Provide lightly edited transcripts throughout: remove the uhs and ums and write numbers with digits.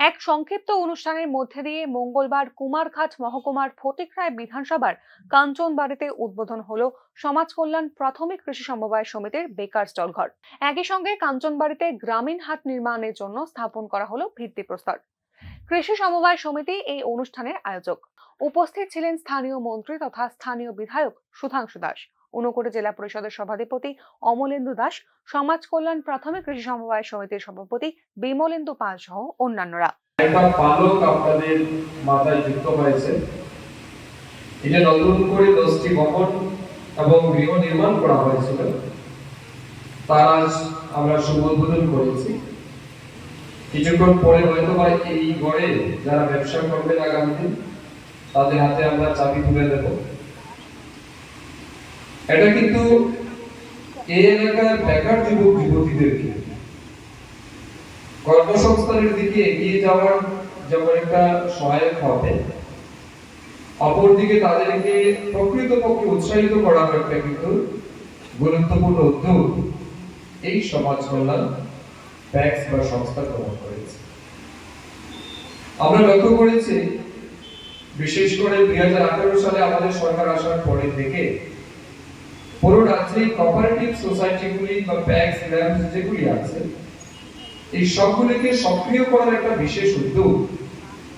এক সংক্ষিপ্ত অনুষ্ঠানের মধ্যে দিয়ে মঙ্গলবার কুমারঘাট মহকুমার ফটিকরায় বিধানসভার কাঞ্চনবাড়িতে উদ্বোধন হলো সমাজ কল্যাণ প্রাথমিক কৃষি সমবায় সমিতির বেকার স্টল ঘর। একই সঙ্গে কাঞ্চনবাড়িতে গ্রামীণ হাট নির্মাণের জন্য স্থাপন করা হলো ভিত্তিপ্রস্তর। কৃষি সমবায় সমিতি এই অনুষ্ঠানের আয়োজক। উপস্থিত ছিলেন স্থানীয় মন্ত্রী তথা স্থানীয় বিধায়ক সুধাংশু দাস, ঊনকোটি জেলা পরিষদের সভাধিপতি অমলেন্দু দাস, সমাজ কল্যাণ প্রাথমিক কৃষি সমবায় সমিতির সভাপতি বিমলেন্দু পাল সহ অন্যান্যরা। পালক আপনাদের মাথায় যুক্ত হয়েছে। এটা নতুন করে 10টি ভবন এবং গৃহ নির্মাণ করা হয়েছিল, তার আজ আমরা শুভ উদ্বোধন করেছি। কিছুক্ষণ পরে হয়তো বা এই ঘরে যারা ব্যবসা করবেন আগামী দিন তাদের হাতে আমরা চাবি তুলে দেব। এটা কিন্তু এই এলাকার বেকার যুবক যুবতীদেরকে কর্মসংস্থানের দিকে এগিয়ে যাওয়ার যেমন একটা সহায়ক হবে, অপরদিকে তাদেরকে প্রকৃতপক্ষে উৎসাহিত করার একটা কিন্তু গুরুত্বপূর্ণ উদ্যোগ এই সমাজ কল্যাণ প্যাক্স বা সংস্থা গ্রহণ করেছে। আমরা লক্ষ্য করেছি, বিশেষ করে 2018 সালে আমাদের সরকার আসার পরে থেকে পুরো রাজ্যে কোঅপারেটিভ সোসাইটিগুলি বা প্যাক্স ল্যাম্পস যেগুলি আছে, এই সবগুলিকে সক্রিয় করার একটা বিশেষ উদ্যোগ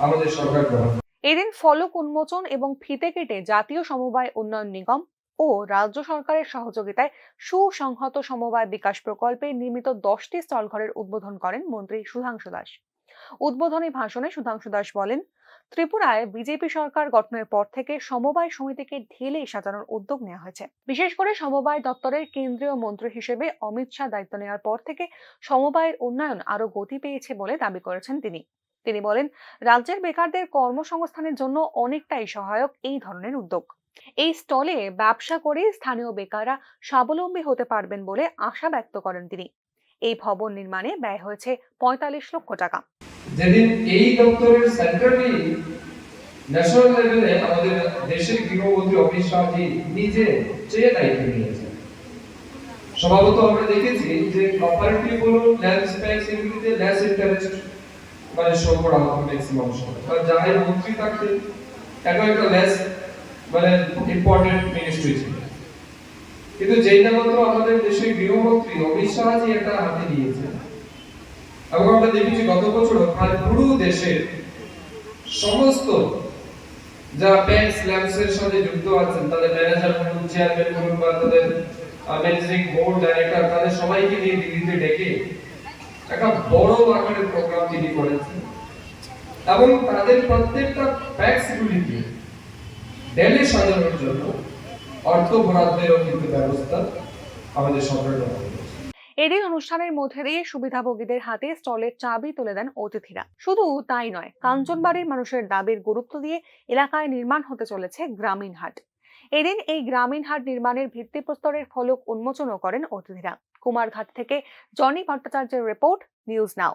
আমাদের সরকার গ্রহণ। এদিন ফলক উন্মোচন এবং ফিতে কেটে জাতীয় সমবায় উন্নয়ন নিগম ও রাজ্য সরকারের সহযোগিতায় সুসংহত সমবায় বিকাশ প্রকল্পে নির্মিত 10টি স্টল ঘরের উদ্বোধন করেন মন্ত্রী সুধাংশু দাস। উদ্বোধনী ভাষণে সুধাংশু দাস বলেন, ত্রিপুরায় বিজেপি সরকার গঠনের পর থেকে সমবায় সমিতিকে ঢেলে সাজানোর উদ্যোগ নেওয়া হয়েছে। বিশেষ করে সমবায় দপ্তরের কেন্দ্রীয় মন্ত্রী হিসেবে অমিত শাহ দায়িত্ব নেওয়ার পর থেকে সমবায়ের উন্নয়ন আরো গতি পেয়েছে বলে দাবি করেছেন তিনি বলেন, রাজ্যের বেকারদের কর্মসংস্থানের জন্য অনেকটাই সহায়ক এই ধরনের উদ্যোগ। এই স্টলে ব্যবসা করে স্থানীয় বেকাররা স্বাবলম্বী হতে পারবেন বলে আশা ব্যক্ত করেন তিনি। এই ভবন নির্মাণে ব্যয় হয়েছে 45 লক্ষ টাকা। যেদিন এই দপ্তরের সেন্ট্রালি ন্যাশনাল লেভেলে আমাদের দেশের গৃহমন্ত্রী অমিত শাহ জি নিজে চেয়ে দায়িত্ব নিয়েছেন, স্বভাবত আমরা দেখেছি যে কোঅপারেটিভ হলো ল্যান্ড প্যাক্স এগুলিতে লেস ইন্টারেস্ট মানে শো করা হতো ম্যাক্সিমাম সময়, কারণ যারাই মন্ত্রী থাকতেন এটা একটা লেস মানে ইম্পর্টেন্ট মিনিস্ট্রি ছিল। কিন্তু যেই না মাত্র আমাদের দেশের গৃহমন্ত্রী অমিত শাহ জি এটা হাতে নিয়েছেন, এবং আমরা দেখেছি গত বছর প্রায় পুরো দেশের সমস্ত যারা প্যাক্স ল্যাম্পসের সাথে যুক্ত আছেন, তাদের ম্যানেজার বলুন, চেয়ারম্যান বলুন বা তাদের ম্যানেজিং বোর্ড ডাইরেক্টর, তাদের সবাইকে নিয়ে দিল্লিতে ডেকে একটা বড় আকারের প্রোগ্রাম তিনি করেছেন, এবং তাদের প্রত্যেকটা প্যাক্স গুলিকে ঢেলে সাজানোর জন্য অর্থ বরাদ্দেরও কিন্তু ব্যবস্থা আমাদের সরকার গ্রহণ করেছে। এদিন অনুষ্ঠানের মধ্যে দিয়ে সুবিধাভোগীদের হাতে স্টলের চাবি তুলে দেন অতিথিরা। শুধু তাই নয়, কাঞ্চনবাড়ির মানুষের দাবির গুরুত্ব দিয়ে এলাকায় নির্মাণ হতে চলেছে গ্রামীণ হাট। এদিন এই গ্রামীণ হাট নির্মাণের ভিত্তিপ্রস্তরের ফলক উন্মোচনও করেন অতিথিরা। কুমারঘাট থেকে জনি ভট্টাচার্যের রিপোর্ট, নিউজ নাও।